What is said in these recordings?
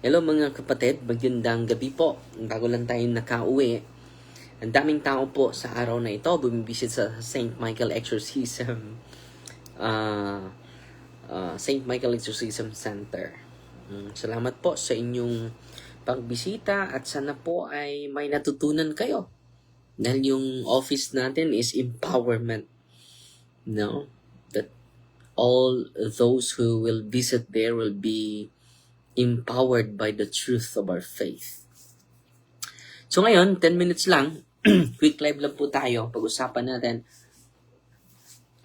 Hello mga kapatid, magandang gabi po. Bago lang tayo nakauwi, ang daming tao po sa araw na ito bumibisit sa St. Michael Exorcism St. Michael Exorcism Center. Salamat po sa inyong pagbisita at sana po ay may natutunan kayo. Dahil yung office natin is empowerment. No? That all those who will visit there will be empowered by the truth of our faith. So ngayon, 10 minutes lang, quick live lang po tayo. Pag-usapan natin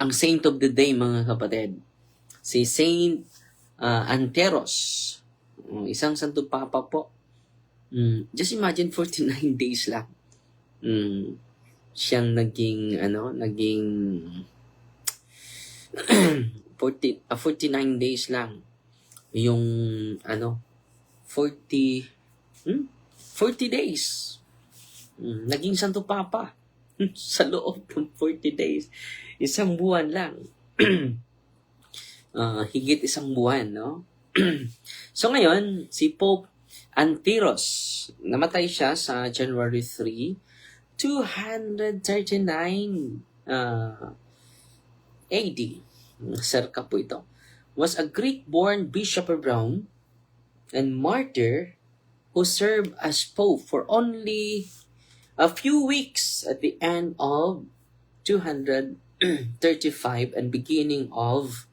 ang saint of the day, mga kapatid. Si Saint Anteros. Isang santo papa po. Just imagine 49 days lang. Siyang naging 49 days lang yung 40 days naging santo papa sa loob ng 40 days, isang buwan lang. Higit isang buwan, no? So ngayon, si Pope Antiros, namatay siya sa January 3, 239 AD. Serka po ito. Was a Greek-born Bishop of Rome and martyr who served as Pope for only a few weeks at the end of 235 and beginning of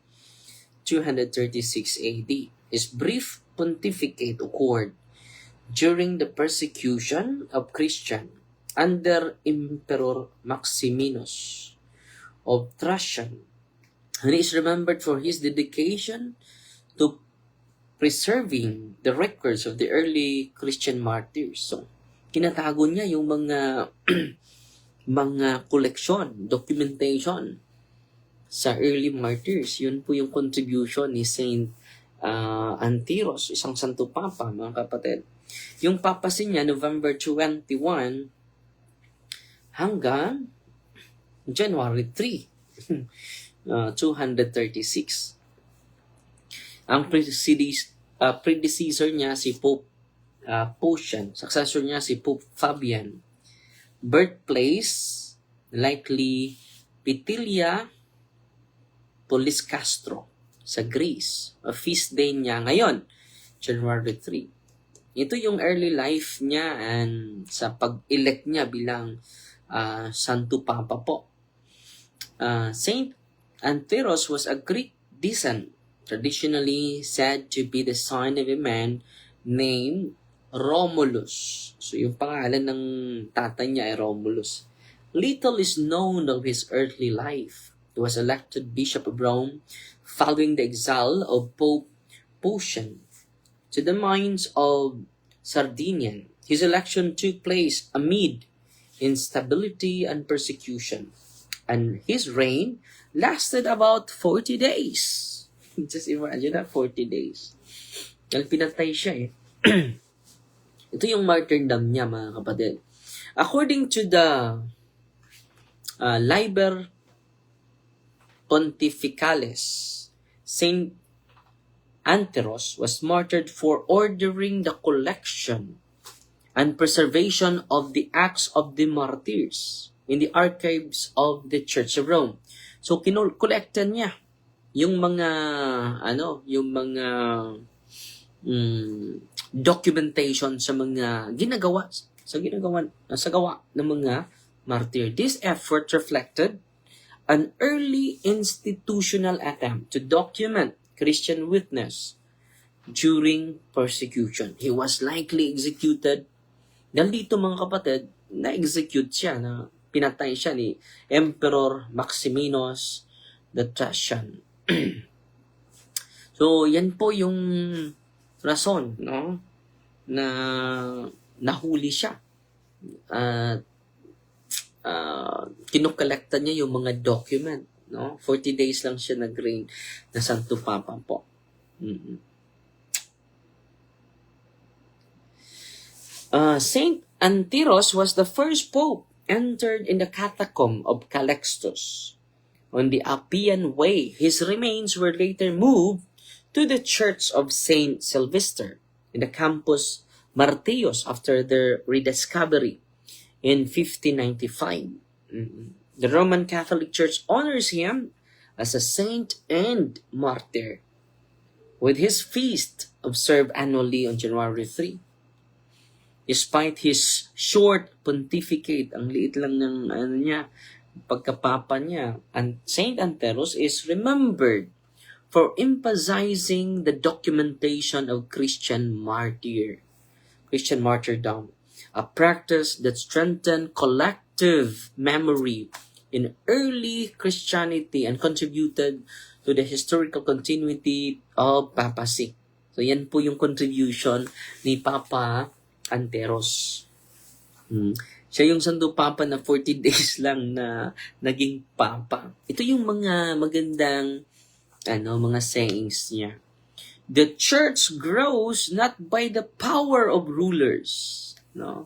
236 AD. His brief pontificate occurred during the persecution of Christians under Emperor Maximinus of Thracian. And he is remembered for his dedication to preserving the records of the early Christian martyrs. So, kinatago niya yung mga mga koleksyon, documentation sa early martyrs. Yun po yung contribution ni Saint Antiros, isang santo papa, mga kapatid. Yung papacy niya, November 21 hanggang January 3. 236. Ang predecessor niya si Pope Photian. Successor niya si Pope Fabian. Birthplace, likely Pitilia Poliscastro sa Greece. A feast day niya ngayon, January 3. Ito yung early life niya and sa pag-elect niya bilang Santo Papa po. Saint Anteros was a Greek descent, traditionally said to be the son of a man named Romulus. So yung pangalan ng tatay niya ay Romulus. Little is known of his earthly life. He was elected Bishop of Rome following the exile of Pope Photian to the mines of Sardinia. His election took place amid instability and persecution, and his reign lasted about 40 days. Just imagine that, 40 days. Dahil pinatay siya eh. Ito yung martyrdom niya, mga kapatid. According to the Liber Pontificalis, Saint Anteros was martyred for ordering the collection and preservation of the acts of the martyrs in the archives of the Church of Rome. So kinolektan niya yung mga documentation sa mga gawa ng mga martyr. This effort reflected an early institutional attempt to document Christian witness during persecution. He was likely executed. Dahil dito, mga kapatid, na-execute siya, pinatay siya ni Emperor Maximinus the Thracian. So, yan po yung rason, no? Na nahuli siya. Kinukolekta niya yung mga document, no? 40 days lang siya nag-reign na Santo Papa po. Saint Antiros was the first pope entered in the catacomb of Calixtus on the Appian Way. His remains were later moved to the Church of Saint Sylvester in the Campus Martius after their rediscovery in 1595. The Roman Catholic Church honors him as a saint and martyr, with his feast observed annually on January 3. Despite his short pontificate, ang liit lang ng pagkapapa niya, and Saint Anteros is remembered for emphasizing the documentation of Christian martyrdom, a practice that strengthened collective memory in early Christianity and contributed to the historical continuity of papacy. So yan po yung contribution ni Papa Anteros. Siya yung Santo Papa na 40 days lang na naging Papa. Ito yung mga magandang mga sayings niya. The church grows not by the power of rulers, no,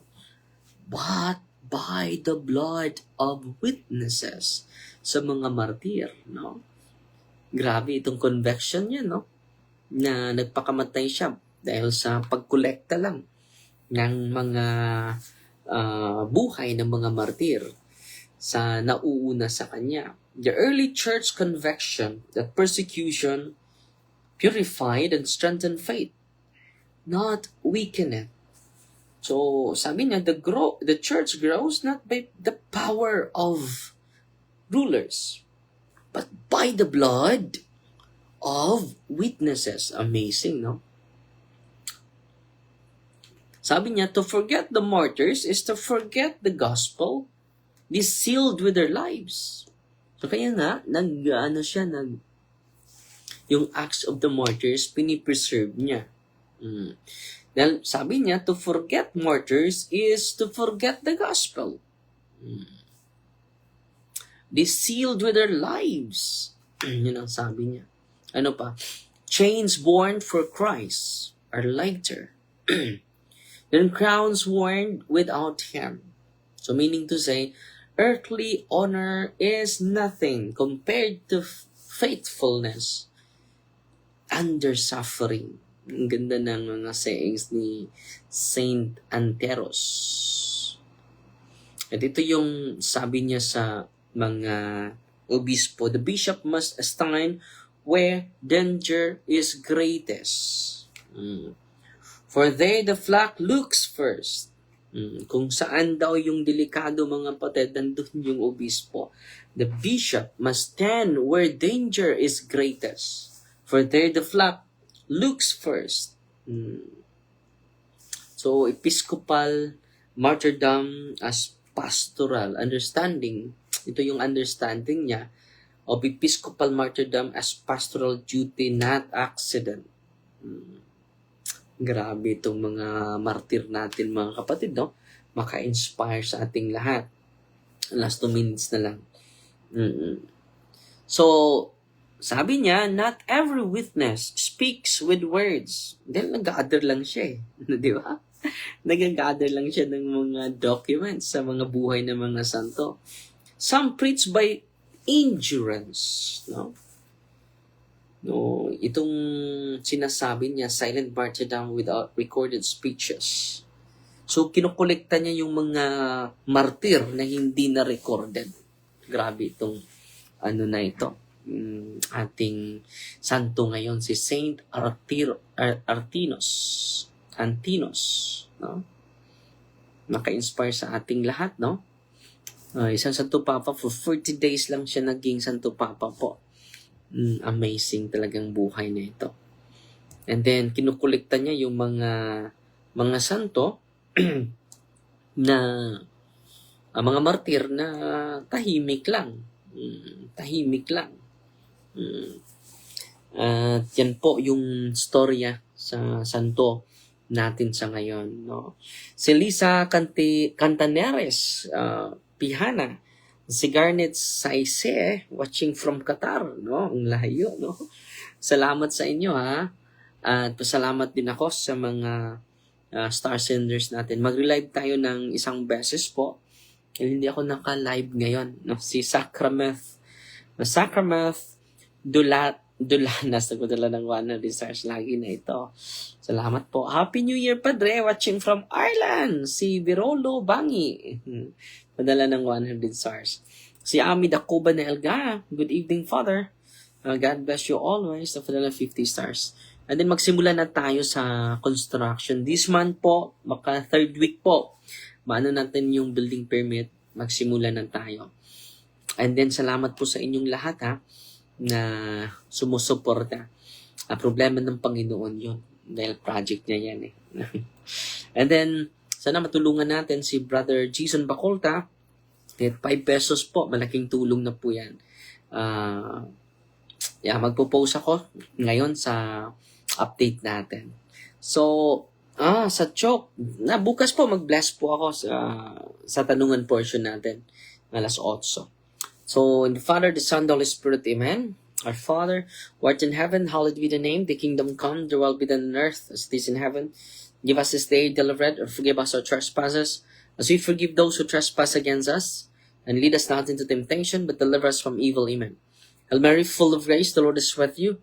but by the blood of witnesses, sa mga martir, no. Grabe itong conviction niya, no, na nagpakamatay siya dahil sa pagkolekta lang ng mga buhay ng mga martir sa nauuna sa kanya. The early church conviction that persecution purified and strengthened faith, not weakened it. So, sabi niya, the church grows not by the power of rulers, but by the blood of witnesses. Amazing, no? Sabi niya, to forget the martyrs is to forget the gospel, be sealed with their lives. So, kaya nga, yung acts of the martyrs, pinipreserve niya. Dahil sabi niya, to forget martyrs is to forget the gospel. They sealed with their lives. Yun ang sabi niya. Ano pa? Chains borne for Christ are lighter than crowns worn without Him. So meaning to say, earthly honor is nothing compared to faithfulness under suffering. Ang ganda ng mga sayings ni Saint Anteros. At ito yung sabi niya sa mga obispo, the bishop must stand where danger is greatest. For there the flock looks first. Kung saan daw yung delikado, mga kapatid, nandun yung obispo. The bishop must stand where danger is greatest. For there the flock looks first. So, episcopal martyrdom as pastoral understanding. Ito yung understanding niya of episcopal martyrdom as pastoral duty, not accident. Grabe itong mga martir natin, mga kapatid, no? Maka-inspire sa ating lahat. Last 2 minutes na lang. So, sabi niya, not every witness speaks with words. Dahil nag-gather lang siya di ba? Nag-gather lang siya ng mga documents sa mga buhay ng mga santo. Some preach by endurance, no? No, itong sinasabi niya, silent martyrdom without recorded speeches. So, kinukolekta niya yung mga martir na hindi na recorded. Grabe itong na ito. Ating santo ngayon, si Saint Antinos, no? Naka-inspire sa ating lahat, no? Isang santo papa, for 40 days lang siya naging santo papa po. Amazing talagang buhay na ito. And then, kinukolekta niya yung mga santo na mga martir na tahimik lang. At yan po yung storya sa santo natin sa ngayon, no? Si Lisa Cantaneres, Pihana, si Garnet Saise, watching from Qatar, no? Ang layo, no? Salamat sa inyo, ha? At pasalamat din ako sa mga star senders natin. Mag-relive tayo ng isang beses po. Hindi ako naka-live ngayon, no? Si Sacrameth Dulanas, nagpadala ng 100 stars lagi na ito. Salamat po. Happy New Year, Padre. Watching from Ireland. Si Virolo Bangi. Padala ng 100 stars. Si Ami Dakuba na Elga. Good evening, Father. God bless you always. Padala 50 stars. And then magsimula na tayo sa construction. This month po, maka third week po, maano natin yung building permit. Magsimula na tayo. And then salamat po sa inyong lahat ha, na sumusuporta. Ang problema ng Panginoon yun. Dahil project niya yan eh. And then, sana matulungan natin si Brother Jason Bacolta. At 5 pesos po. Malaking tulong na po yan. Magpo-post ako ngayon sa update natin. So, sa joke, bukas po mag-bless po ako sa tanungan portion natin. Alas 8. So, in the Father, the Son, the Holy Spirit, Amen. Our Father, who art in heaven, hallowed be the name. The kingdom come, the will be done on earth as it is in heaven. Give us this day daily bread, or forgive us our trespasses, as we forgive those who trespass against us. And lead us not into temptation, but deliver us from evil. Amen. Hail Mary, full of grace, the Lord is with you.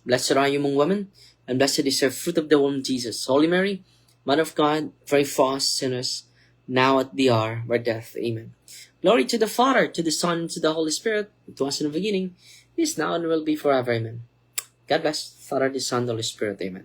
Blessed are you among women, and blessed is the fruit of the womb, Jesus. Holy Mary, Mother of God, pray for us sinners, now at the hour of our death. Amen. Glory to the Father, to the Son, and to the Holy Spirit, to us in the beginning, is now, and will be forever. Amen. God bless. Father, the Son, the Holy Spirit. Amen.